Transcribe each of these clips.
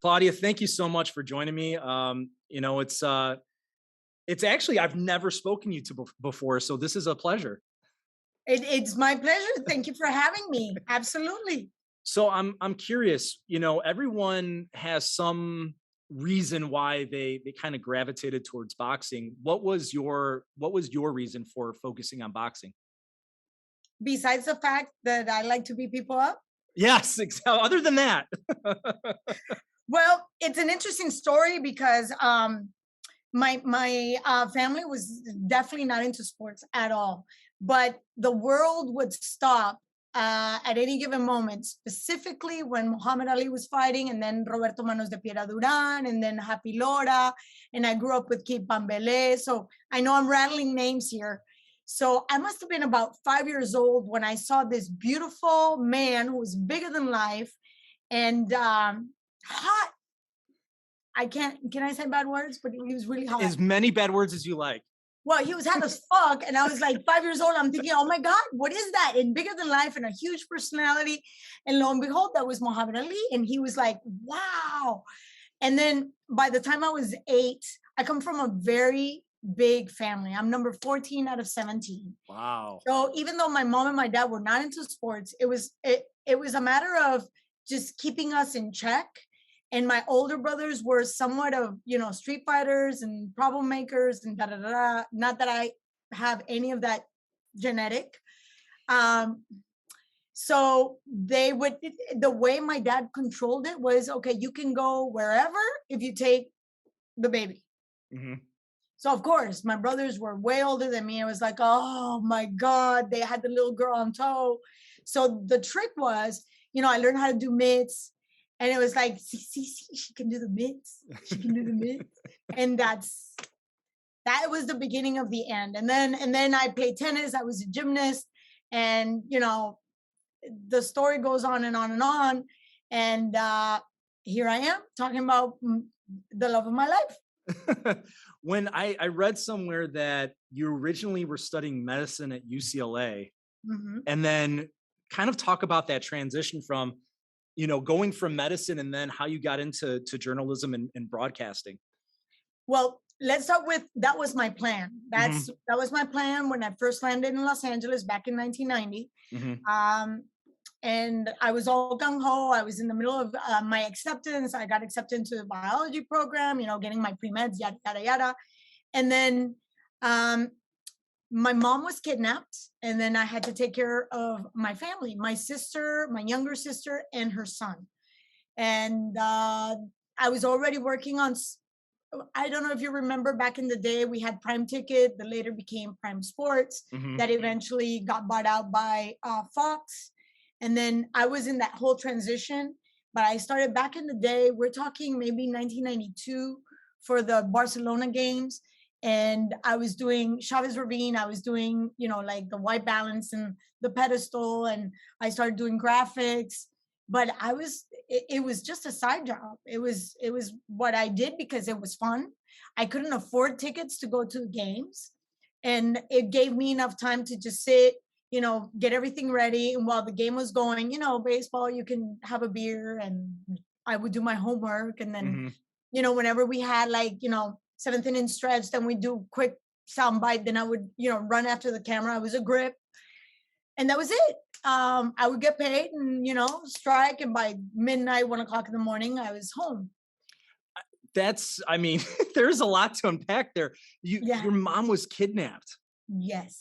Claudia, thank you so much for joining me. It's actually, I've never spoken to you before, so this is a pleasure. It's my pleasure. Thank you for having me. Absolutely. So I'm curious, everyone has some reason why they kind of gravitated towards boxing. What was your reason for focusing on boxing? Besides the fact that I like to beat people up. Yes, other than that. Well, it's an interesting story because my family was definitely not into sports at all, but the world would stop at any given moment, specifically when Muhammad Ali was fighting, and then Roberto Manos de Piedra Duran, and then Happy Lora, and I grew up with Kid Pambele, so I know I'm rattling names here. So I must have been about 5 years old when I saw this beautiful man who was bigger than life and hot. Can I say bad words? But he was really hot. As many bad words as you like. Well, he was hot as fuck. And I was like 5 years old. I'm thinking, oh my God, what is that? And bigger than life and a huge personality. And lo and behold, that was Muhammad Ali. And he was like, wow. And then by the time I was 8, I come from a very big family. I'm number 14 out of 17. Wow. So even though my mom and my dad were not into sports, it was a matter of just keeping us in check. And my older brothers were somewhat of, street fighters and problem makers and da da da. Not that I have any of that genetic. So the way my dad controlled it was, okay, you can go wherever if you take the baby. Mm-hmm. So of course, my brothers were way older than me. I was like, oh my God, they had the little girl on tow. So the trick was, I learned how to do mitts. And it was like, see, she can do the mitts. She can do the mitts. And that was the beginning of the end. And then I played tennis. I was a gymnast. And, the story goes on and on and on. And here I am talking about the love of my life. When I read somewhere that you originally were studying medicine at UCLA, Mm-hmm. and then kind of talk about that transition from, going from medicine and then how you got into journalism and broadcasting. Well, let's start with, that was my plan. That was my plan when I first landed in Los Angeles back in 1990. Mm-hmm. And I was all gung-ho. I was in the middle of my acceptance. I got accepted into the biology program, getting my pre-meds, yada, yada, yada. And then my mom was kidnapped. And then I had to take care of my family, my sister, my younger sister, and her son. And I was already working on, I don't know if you remember back in the day, we had Prime Ticket that later became Prime Sports, that eventually got bought out by Fox. And then I was in that whole transition, but I started back in the day, we're talking maybe 1992 for the Barcelona games. And I was doing Chavez Ravine. I was doing, like the white balance and the pedestal. And I started doing graphics, but it was just a side job. It was what I did because it was fun. I couldn't afford tickets to go to the games. And it gave me enough time to just sit, get everything ready. And while the game was going, baseball, you can have a beer and I would do my homework. And then, whenever we had like, 7th inning stretch, then we do quick soundbite. Then I would, run after the camera. I was a grip. And that was it. I would get paid and, strike. And by midnight, 1:00 in the morning, I was home. There's a lot to unpack there. Your mom was kidnapped. Yes.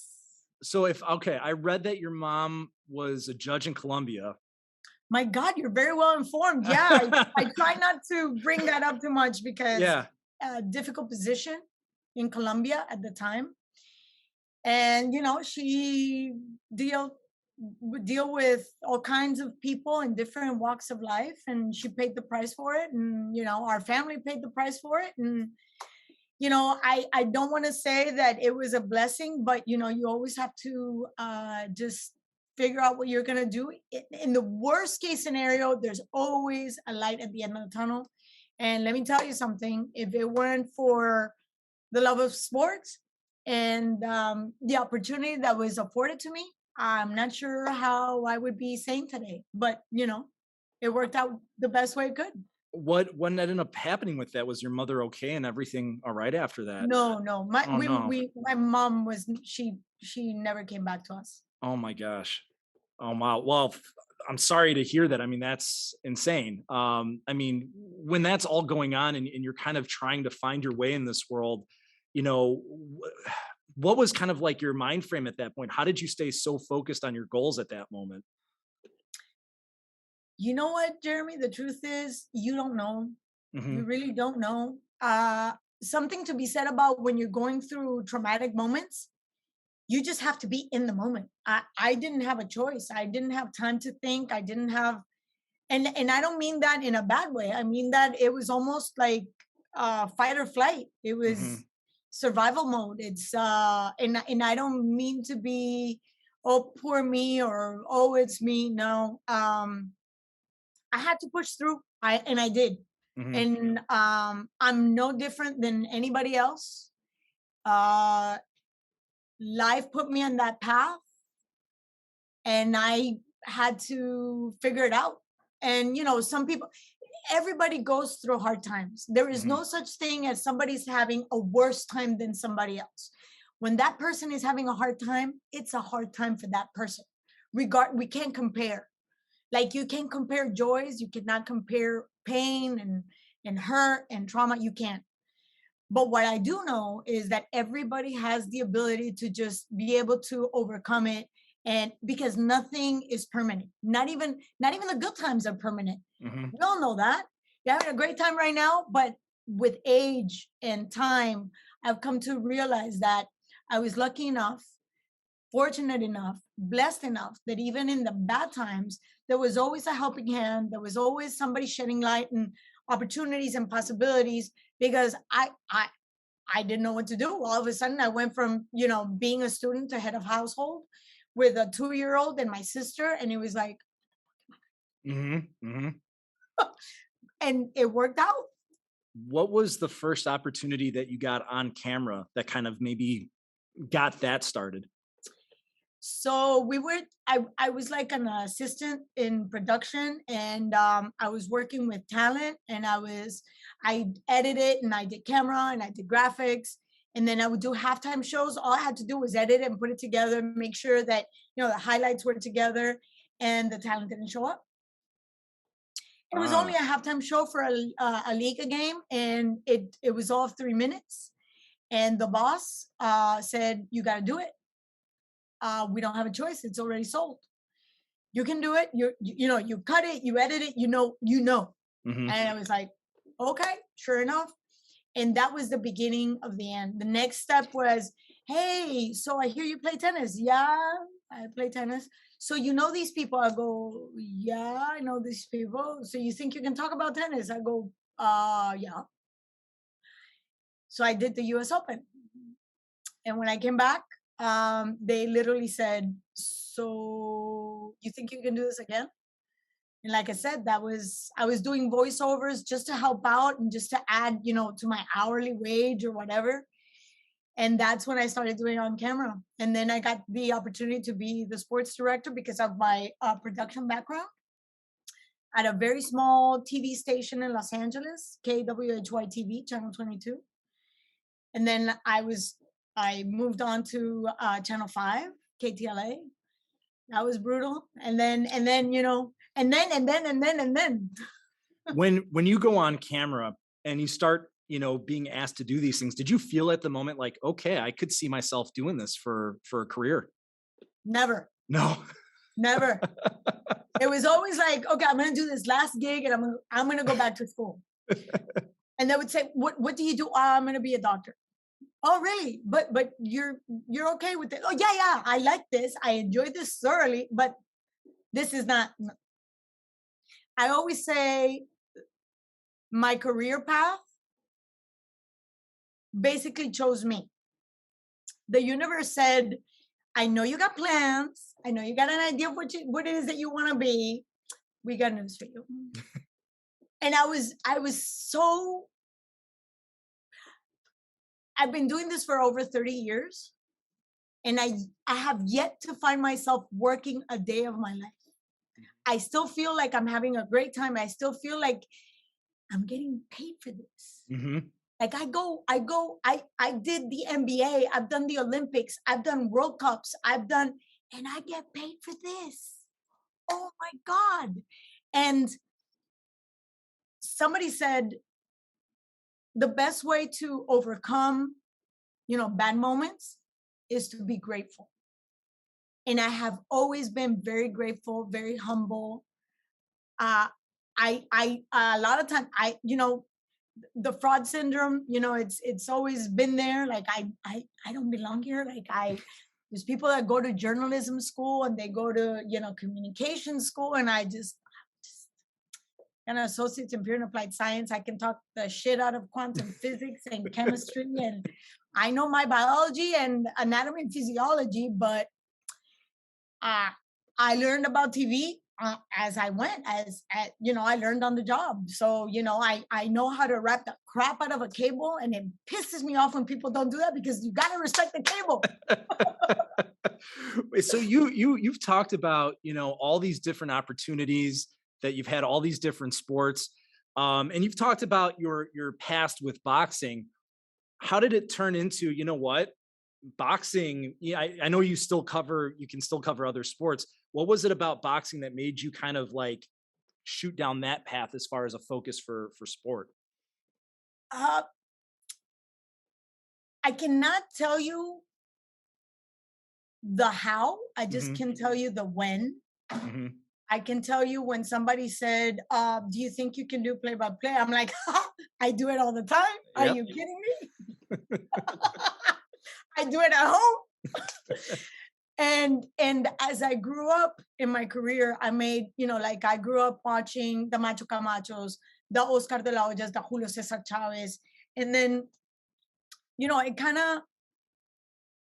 So I read that your mom was a judge in Colombia. My God, you're very well informed. Yeah, I try not to bring that up too much because difficult position in Colombia at the time. And, she would deal with all kinds of people in different walks of life. And she paid the price for it. And, our family paid the price for it. And, I don't want to say that it was a blessing, but, you always have to just figure out what you're going to do. In the worst case scenario, there's always a light at the end of the tunnel. And let me tell you something, if it weren't for the love of sports and the opportunity that was afforded to me, I'm not sure how I would be sane today, but, it worked out the best way it could. what ended up happening with that? Was your mother okay and everything all right after that? No, no. Oh no. My mom was she never came back to us. Oh my gosh. Oh wow. Well, I'm sorry to hear that. I mean, that's insane. I mean, when that's all going on and you're kind of trying to find your way in this world, you know, what was kind of like your mind frame at that point? How did you stay so focused on your goals at that moment? You know what, Jeremy? The truth is, you don't know. You Hmm. really don't know. Something to be said about when you're going through traumatic moments, you just have to be in the moment. I didn't have a choice. I didn't have time to think. I didn't have, and I don't mean that in a bad way. I mean that it was almost like fight or flight. It was Hmm. survival mode. It's and I don't mean to be, oh, poor me, or oh, it's me. No. I had to push through. I did. Hmm. And I'm no different than anybody else. Uh Life put me on that path, and I had to figure it out. And some people, everybody goes through hard times. There is Hmm. no such thing as somebody's having a worse time than somebody else. When that person is having a hard time, it's a hard time for that person. We can't compare. Like, you can't compare joys, you cannot compare pain and hurt and trauma. You can't. But what I do know is that everybody has the ability to just be able to overcome it. And because nothing is permanent, not even the good times are permanent. Hmm. We all know that. You're having a great time right now, but with age and time, I've come to realize that I was lucky enough, fortunate enough, blessed enough that even in the bad times, there was always a helping hand. There was always somebody shedding light and opportunities and possibilities, because I didn't know what to do. All of a sudden, I went from, being a student to head of household with a 2-year old and my sister. And it was like, Hmm. Hmm. and it worked out. What was the first opportunity that you got on camera that kind of maybe got that started? So I was like an assistant in production, and I was working with talent, and I edited, and I did camera, and I did graphics. And then I would do halftime shows. All I had to do was edit it and put it together, make sure that, the highlights were together, and the talent didn't show up. It was only Ah. a halftime show for a Liga game, and it was all 3 minutes. And the boss said, "You got to do it. We don't have a choice. It's already sold. You can do it. You cut it, you edit it. You know." Hmm. And I was like, "Okay, sure enough." And that was the beginning of the end. The next step was, "Hey, so I hear you play tennis." "Yeah, I play tennis." "So you know these people?" I go, "Yeah, I know these people." "So you think you can talk about tennis?" I go, Yeah." So I did the US Open. And when I came back, they literally said, "So you think you can do this again?" And like I said, I was doing voiceovers just to help out and just to add, to my hourly wage or whatever. And that's when I started doing it on camera. And then I got the opportunity to be the sports director because of my production background at a very small TV station in Los Angeles, KWHY TV, Channel 22. And then I moved on to Channel 5, KTLA. That was brutal. And then, and then. When you go on camera and you start, being asked to do these things, did you feel at the moment like, okay, I could see myself doing this for a career? Never, No. never. It was always like, okay, I'm gonna do this last gig, and I'm gonna go back to school. And they would say, what do you do? "Oh, I'm gonna be a doctor." "Oh, really? But you're okay with it?" "Oh, yeah, yeah. I like this. I enjoy this thoroughly, but this is not." I always say my career path basically chose me. The universe said, "I know you got plans. I know you got an idea of what it is that you want to be. We got news for you." And I was so, I've been doing this for over 30 years, and I have yet to find myself working a day of my life. I still feel like I'm having a great time. I still feel like I'm getting paid for this. Hmm. Like I did the NBA, I've done the Olympics, I've done World Cups, and I get paid for this. Oh my God. And somebody said the best way to overcome, bad moments is to be grateful. And I have always been very grateful, very humble. Uh, I a lot of time the fraud syndrome, it's always been there. Like I don't belong here. There's people that go to journalism school and they go to communication school, and I just and associates in pure and applied science. I can talk the shit out of quantum physics and chemistry, and I know my biology and anatomy and physiology, but I learned about TV as I went, I learned on the job. So, I know how to wrap the crap out of a cable, and it pisses me off when people don't do that because you got to respect the cable. So you've talked about, all these different opportunities that you've had, all these different sports. And you've talked about your past with boxing. How did it turn into, what? Boxing, yeah, I know you can still cover other sports. What was it about boxing that made you kind of like shoot down that path as far as a focus for sport? Uh, I cannot tell you the how, I just Hmm. can tell you the when. Hmm. I can tell you when somebody said, do you think you can do play by play? I'm like, I do it all the time. Are Yep. you kidding me? I do it at home. And as I grew up in my career, I made, like I grew up watching the Macho Camachos, the Oscar de la Hoyas, the Julio Cesar Chavez. And then, it kind of,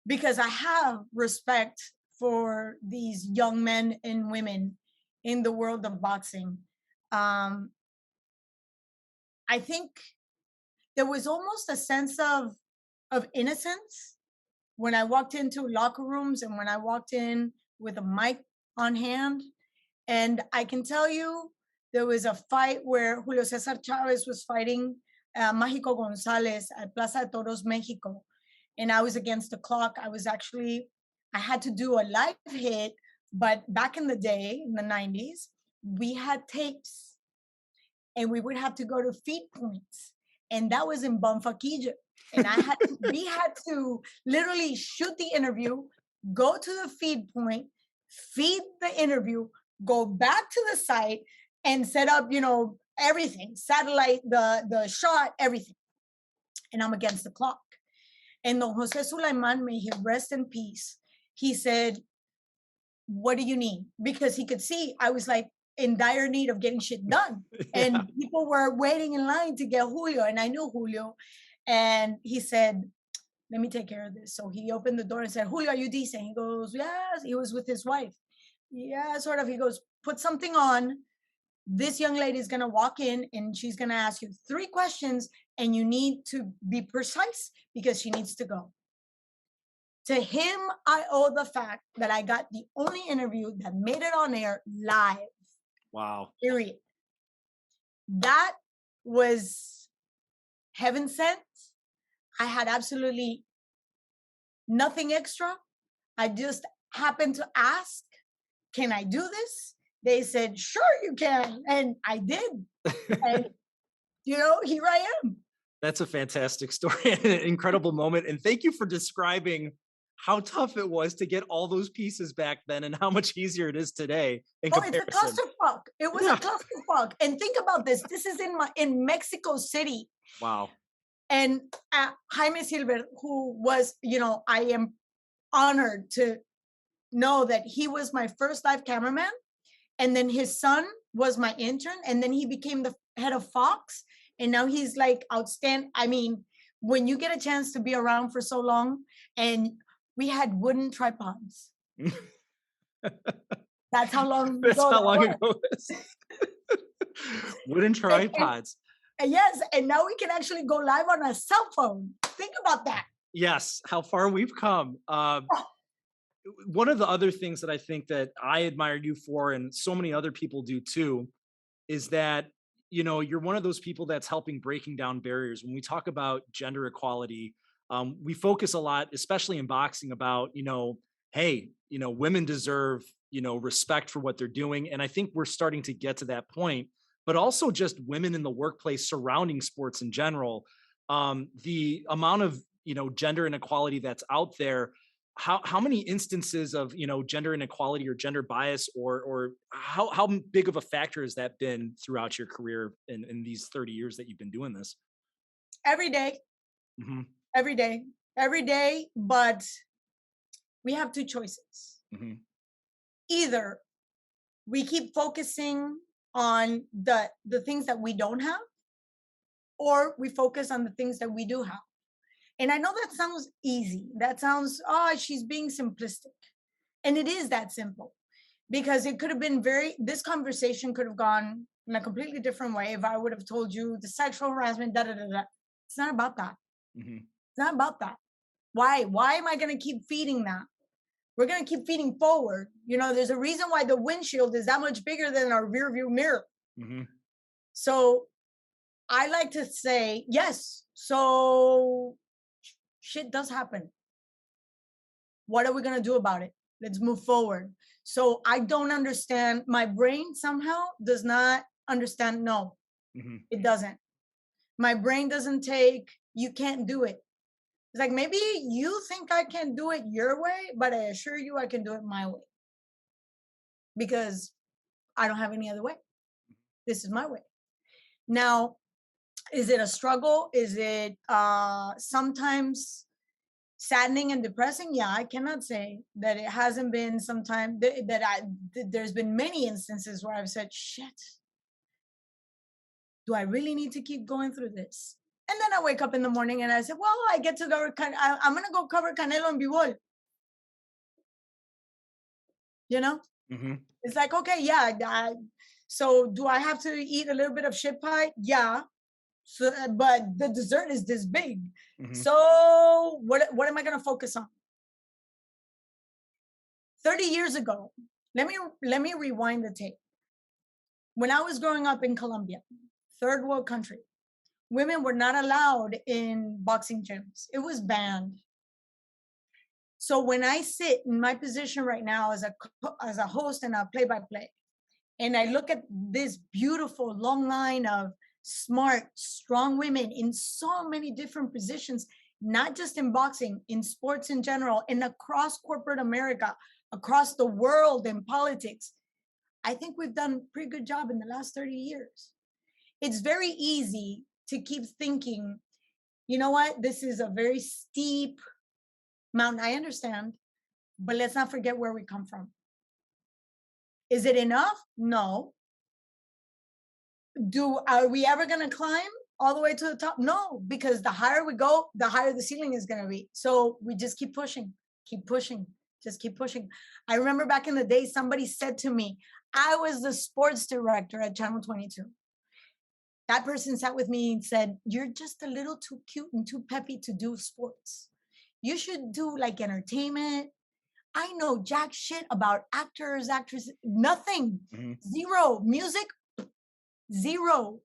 because I have respect for these young men and women in the world of boxing. Um, I think there was almost a sense of innocence when I walked into locker rooms and when I walked in with a mic on hand. And I can tell you, there was a fight where Julio Cesar Chavez was fighting Mágico González at Plaza de Toros, Mexico. And I was against the clock. I had to do a live hit, but back in the day, in the 90s, we had tapes and we would have to go to feed points. And that was in Bonfalquillo. And we had to literally shoot the interview, go to the feed point, feed the interview, go back to the site and set up, everything, satellite, the shot, everything. And I'm against the clock. And Don Jose Sulaiman, may he rest in peace, he said, what do you need? Because he could see I was like in dire need of getting shit done. Yeah. And people were waiting in line to get Julio. And I knew Julio. And he said, let me take care of this. So he opened the door and said, Julio, are you decent? He goes, yes. He was with his wife. Yeah, sort of. He goes, put something on. This young lady is going to walk in and she's going to ask you 3 questions and you need to be precise because she needs to go. To him, I owe the fact that I got the only interview that made it on air live, Wow. period. That was heaven sent. I had absolutely nothing extra. I just happened to ask, can I do this? They said, sure, you can. And I did. And, here I am. That's a fantastic story and an incredible moment. And thank you for describing how tough it was to get all those pieces back then and how much easier it is today in Oh, it's a comparison. clusterfuck. It was a Yeah. clusterfuck. And think about this. This is in Mexico City. Wow. And Jaime Silver, who was, I am honored to know that he was my first live cameraman. And then his son was my intern. And then he became the head of Fox. And now he's like outstanding. I mean, when you get a chance to be around for so long, and we had wooden tripods. That's how long That's ago how that long was. ago it is. Wooden tripods. And yes, and now we can actually go live on a cell phone. Think about that. Yes, how far we've come. One of the other things that I think that I admire you for, and so many other people do too, is that you're one of those people that's helping breaking down barriers. When we talk about gender equality, we focus a lot, especially in boxing, about, hey, women deserve, respect for what they're doing. And I think we're starting to get to that point, but also just women in the workplace surrounding sports in general. The amount of, gender inequality that's out there, how many instances of, gender inequality or gender bias, or how big of a factor has that been throughout your career in these 30 years that you've been doing this? Every day, Hmm. every day, every day. But we have two choices. Hmm. Either we keep focusing on the things that we don't have, or we focus on the things that we do have. And I know that sounds easy. That sounds, oh, she's being simplistic. And it is that simple, because it could have been this conversation could have gone in a completely different way if I would have told you the sexual harassment, da da da da. It's not about that. Hmm. It's not about that. Why? Why am I going to keep feeding that? We're going to keep feeding forward. There's a reason why the windshield is that much bigger than our rear view mirror. Hmm. So I like to say, yes, so shit does happen. What are we going to do about it? Let's move forward. So I don't understand. My brain somehow does not understand. No, Hmm. it doesn't. My brain doesn't take, you can't do it. It's like, maybe you think I can do it your way, but I assure you I can do it my way, because I don't have any other way. This is my way. Now, is it a struggle? Is it sometimes saddening and depressing? Yeah, I cannot say that it hasn't been sometime there's been many instances where I've said, shit, do I really need to keep going through this? And then I wake up in the morning and I said, well, I get to go, I'm going to go cover Canelo and Bivol. Hmm. It's like, okay, yeah. So do I have to eat a little bit of shit pie? Yeah. So, but the dessert is this big. Hmm. So what am I going to focus on? 30 years ago, let me rewind the tape. When I was growing up in Colombia, third world country, women were not allowed in boxing gyms. It was banned. So when I sit in my position right now as a host and a play-by-play, and I look at this beautiful long line of smart, strong women in so many different positions, not just in boxing, in sports in general, and across corporate America, across the world in politics, I think we've done a pretty good job in the last 30 years. It's very easy to keep thinking, you know what, this is a very steep mountain. I understand, but let's not forget where we come from. Is it enough? No. Are we ever going to climb all the way to the top? No, because the higher we go, the higher the ceiling is going to be. So we just keep pushing, just keep pushing. I remember back in the day, somebody said to me, I was the sports director at Channel 22. That person sat with me and said, you're just a little too cute and too peppy to do sports. You should do like entertainment. I know jack shit about actors, actresses, nothing, Hmm. zero. Music, zero.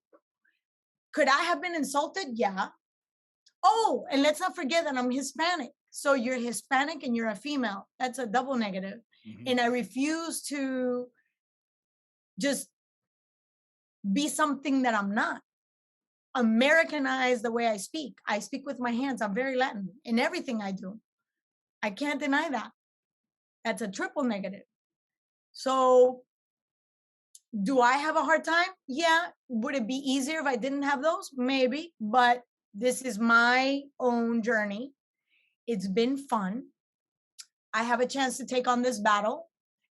Could I have been insulted? Yeah. Oh, and let's not forget that I'm Hispanic. So you're Hispanic and you're a female. That's a double negative. Hmm. And I refuse to just be something that I'm not. Americanize the way I speak. I speak with my hands. I'm very Latin in everything I do. I can't deny that. That's a triple negative. So do I have a hard time? Yeah. Would it be easier if I didn't have those? Maybe. But this is my own journey. It's been fun. I have a chance to take on this battle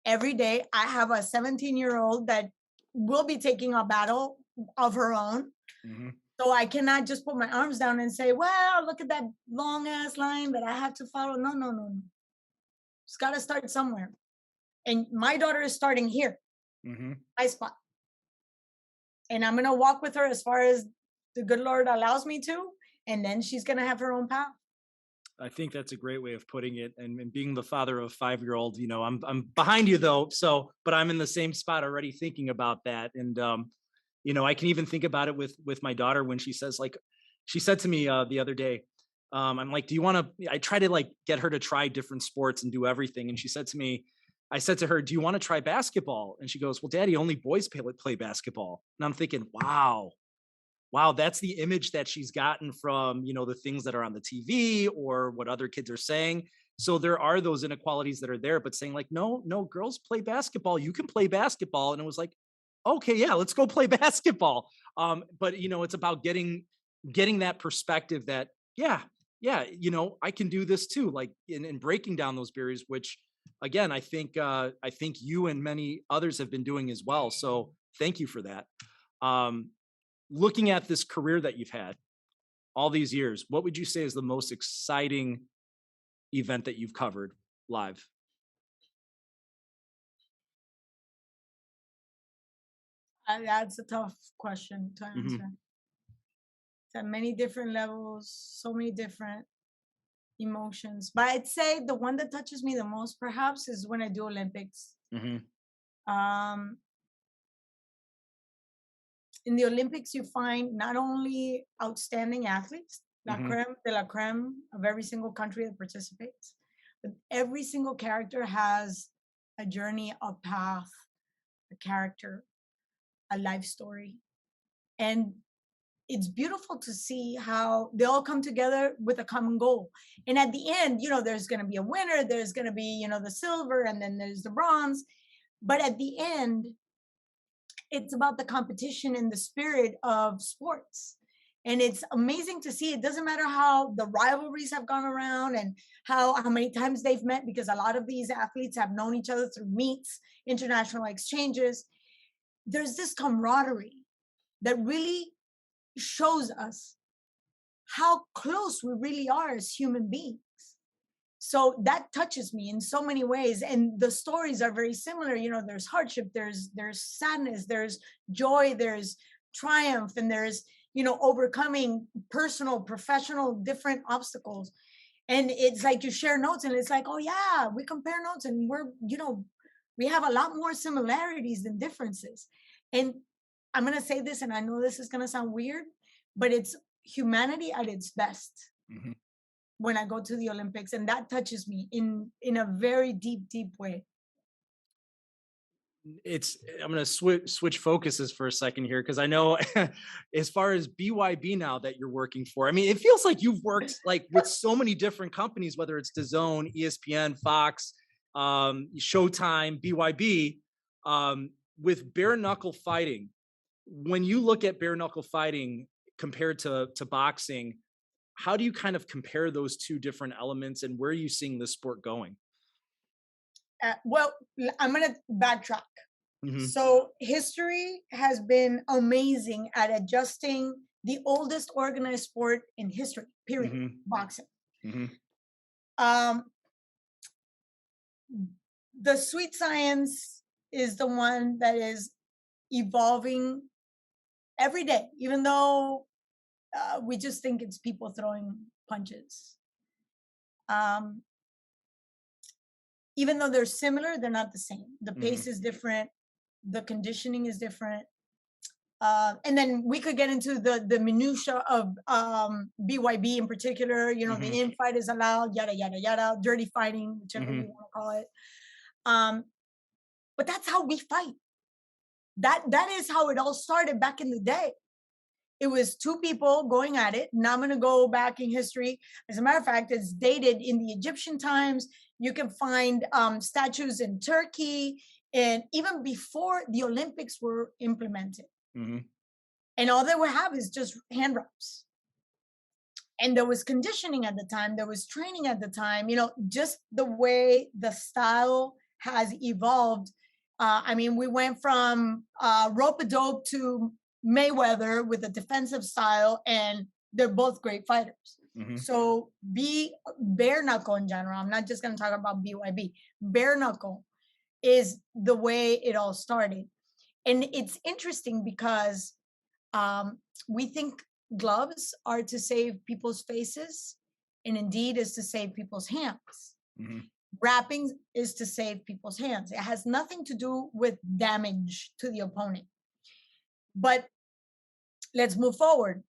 every day. I have a 17-year-old that will be taking a battle of her own. Hmm. So I cannot just put my arms down and say, well, look at that long ass line that I have to follow. No, no, no, no. It's got to start somewhere. And my daughter is starting here, Hmm. my spot. And I'm going to walk with her as far as the good Lord allows me to. And then she's going to have her own path. I think that's a great way of putting it. And being the father of a 5-year-old, I'm behind you though. So, but I'm in the same spot already thinking about that. And I can even think about it with my daughter when she says like, she said to me the other day, I'm like, do you want to? I try to like get her to try different sports and do everything, and she said to me, I said to her, do you want to try basketball? And she goes, well, Daddy, only boys play basketball. And I'm thinking, wow, that's the image that she's gotten from, the things that are on the TV or what other kids are saying. So there are those inequalities that are there, but saying like, no, no, girls play basketball. You can play basketball. And it was like, okay, yeah, let's go play basketball. But it's about getting that perspective that, yeah, I can do this too. Like in breaking down those barriers, which again, I think you and many others have been doing as well. So thank you for that. Um, Looking at this career that you've had all these years, what would you say is the most exciting event that you've covered live? That's a tough question to Hmm. answer. It's at many different levels, so many different emotions. But I'd say the one that touches me the most, perhaps, is when I do Olympics. Hmm. Um, in the Olympics, you find not only outstanding athletes, la Hmm. creme de la creme of every single country that participates, but every single character has a journey, a path, a character, a life story. And it's beautiful to see how they all come together with a common goal. And at the end, there's going to be a winner, there's going to be, the silver, and then there's the bronze. But at the end, it's about the competition and the spirit of sports. And it's amazing to see. It doesn't matter how the rivalries have gone around and how many times they've met, because a lot of these athletes have known each other through meets, international exchanges. There's this camaraderie that really shows us how close we really are as human beings. So that touches me in so many ways, and the stories are very similar. There's hardship, there's sadness, there's joy, there's triumph, and there's overcoming personal, professional, different obstacles. And it's like you share notes, and it's like, oh yeah, we compare notes, and we have a lot more similarities than differences. And I'm going to say this, and I know this is going to sound weird, but it's humanity at its best Hmm. when I go to the Olympics, and that touches me in a very deep, deep way. I'm going to switch focuses for a second here because I know as far as BYB now that you're working for, I mean, it feels like you've worked like with so many different companies, whether it's DAZN, ESPN, Fox, Showtime, BYB, with bare knuckle fighting. When you look at bare knuckle fighting compared to boxing, how do you kind of compare those two different elements, and where are you seeing this sport going? Well, I'm going to backtrack. Hmm. So history has been amazing at adjusting the oldest organized sport in history, period, Hmm. boxing. Hmm. Um, the sweet science is the one that is evolving every day, even though we just think it's people throwing punches. Um, even though they're similar, they're not the same. The pace Hmm. is different, the conditioning is different. And then we could get into the minutia of BYB in particular. The Hmm. infight is allowed, yada yada yada, dirty fighting, whichever you Hmm. want to call it. Um, but that's how we fight. That is how it all started back in the day. It was two people going at it. Now I'm going to go back in history. As a matter of fact, it's dated in the Egyptian times. You can find statues in Turkey, and even before the Olympics were implemented. Hmm. And all they would have is just hand rubs. And there was conditioning at the time, there was training at the time, just the way the style has evolved. I mean, we went from rope-a-dope to Mayweather with a defensive style, and they're both great fighters. Hmm. So be bare knuckle in general. I'm not just going to talk about BYB. Bare knuckle is the way it all started. And it's interesting because um, we think gloves are to save people's faces, and indeed is to save people's hands. Hmm. Wrapping is to save people's hands. It has nothing to do with damage to the opponent. But let's move forward.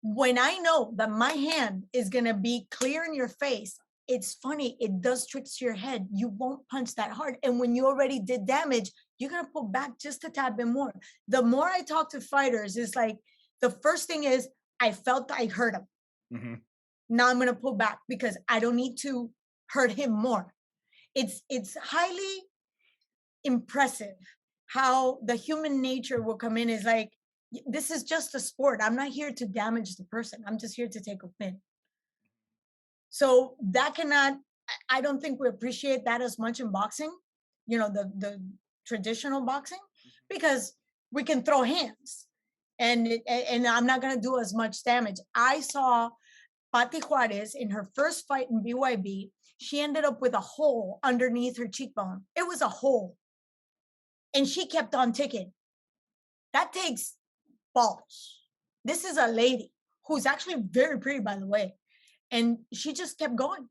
When I know that my hand is going to be clear in your face, it's funny. It does tricks to your head. You won't punch that hard. And when you already did damage, you're going to pull back just a tad bit more. The more I talk to fighters, it's like the first thing is I felt I hurt him. Mm-hmm. Now I'm going to pull back because I don't need to hurt him more. It's highly impressive how the human nature will come in is like, this is just a sport. I'm not here to damage the person. I'm just here to take a win. So that cannot, I don't think we appreciate that as much in boxing, the traditional boxing, because we can throw hands and I'm not going to do as much damage. I saw Pati Juarez in her first fight in BYB. She ended up with a hole underneath her cheekbone. It was a hole. And she kept on ticking. That takes balls. This is a lady who's actually very pretty, by the way. And she just kept going.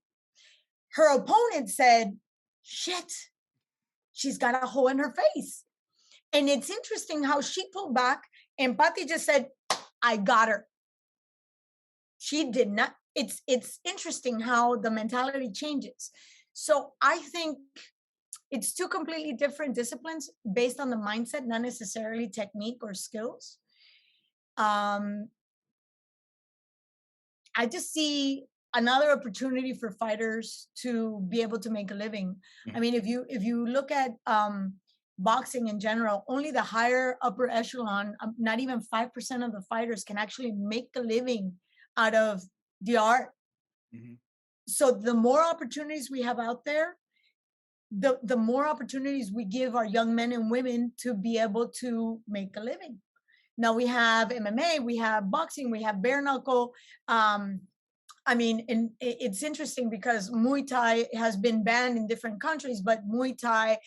Her opponent said, shit, she's got a hole in her face. And it's interesting how she pulled back and Pati just said, I got her. She did not. It's interesting how the mentality changes. So I think it's two completely different disciplines based on the mindset, not necessarily technique or skills. I just see another opportunity for fighters to be able to make a living. I mean, if you look at boxing in general, only the higher upper echelon, not even 5% of the fighters can actually make a living out of the art. Mm-hmm. So the more opportunities we have out there, the more opportunities we give our young men and women to be able to make a living. Now we have MMA, we have boxing, we have bare knuckle. I mean, and it's interesting because Muay Thai has been banned in different countries, but Muay Thai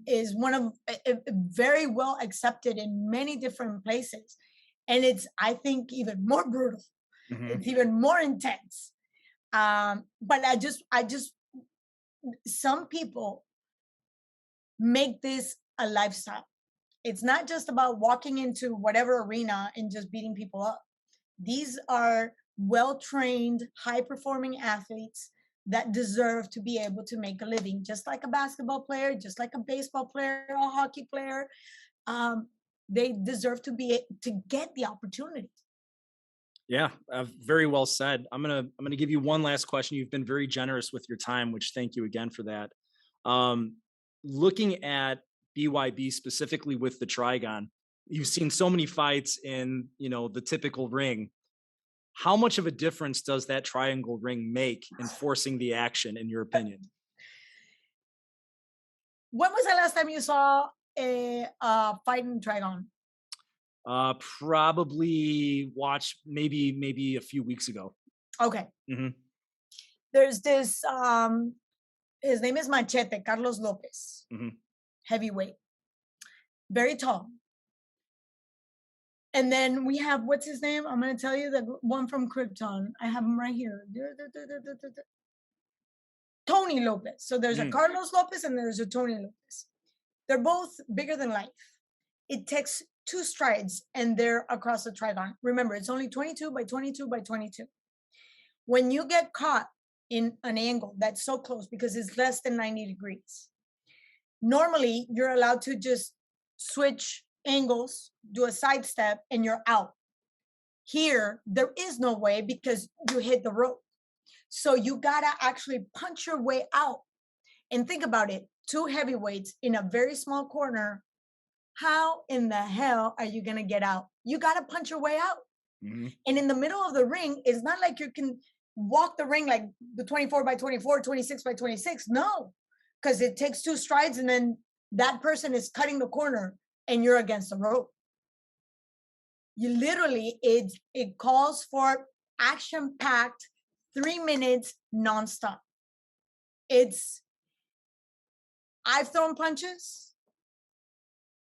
is one of very well accepted in many different places. And it's, I think, even more brutal. Mm-hmm. It's even more intense. But I just, some people make this a lifestyle. It's not just about walking into whatever arena and just beating people up. These are well-trained, high-performing athletes that deserve to be able to make a living, just like a basketball player, just like a baseball player, a hockey player. They deserve to get the opportunity. Yeah, very well said. I'm gonna give you one last question. You've been very generous with your time, which thank you again for that. Looking at BYB specifically with the Trigon, you've seen so many fights in the typical ring. How much of a difference does that triangle ring make in forcing the action, in your opinion? When was the last time you saw a fight in Trigon? Probably watched maybe a few weeks ago. Okay. Mm-hmm. There's this, his name is Machete, Carlos Lopez. Mm-hmm. Heavyweight. Very tall. And then we have, what's his name? I'm going to tell you, the one from Krypton. I have him right here. Tony Lopez. So there's a Carlos Lopez and there's a Tony Lopez. They're both bigger than life. It takes 2 strides and they're across the Trigon. Remember, it's only 22 by 22 by 22. When you get caught in an angle that's so close because it's less than 90 degrees, normally you're allowed to just switch angles, do a sidestep, and you're out. Here, there is no way because you hit the rope. So you gotta actually punch your way out. And think about it, 2 heavyweights in a very small corner. How in the hell are you gonna get out? You gotta punch your way out. Mm-hmm. And in the middle of the ring, it's not like you can walk the ring like the 24 by 24, 26 by 26. No, because it takes 2 strides and then that person is cutting the corner and you're against the rope. You literally, it calls for action-packed 3 minutes nonstop. I've thrown punches.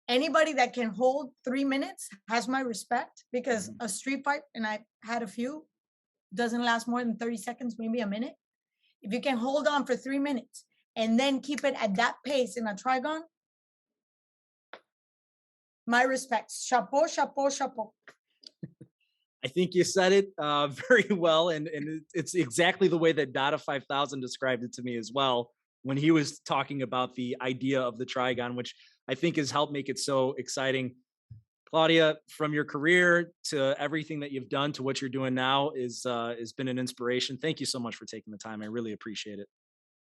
Anybody that can hold 3 minutes has my respect, because a street fight, and I've had a few, doesn't last more than 30 seconds, maybe a minute. If you can hold on for 3 minutes and then keep it at that pace in a Trigon, My respects. Chapeau, chapeau, chapeau. I think you said it very well, and it's exactly the way that Data 5000 described it to me as well when he was talking about the idea of the trigon, which I think has helped make it so exciting. Claudia, from your career to everything that you've done to what you're doing now is has been an inspiration. Thank you so much for taking the time. I really appreciate it.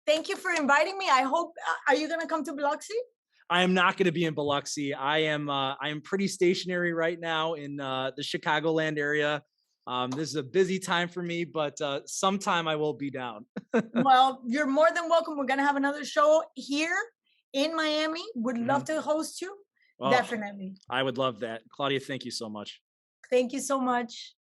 Thank you for inviting me. I hope, are you going to come to Biloxi? I am not going to be in Biloxi. I am pretty stationary right now in the Chicagoland area. This is a busy time for me, but sometime I will be down. Well, you're more than welcome. We're going to have another show here in Miami. Would love Mhm. to host you. Oh, Definitely. I would love that. Claudia, thank you so much. Thank you so much.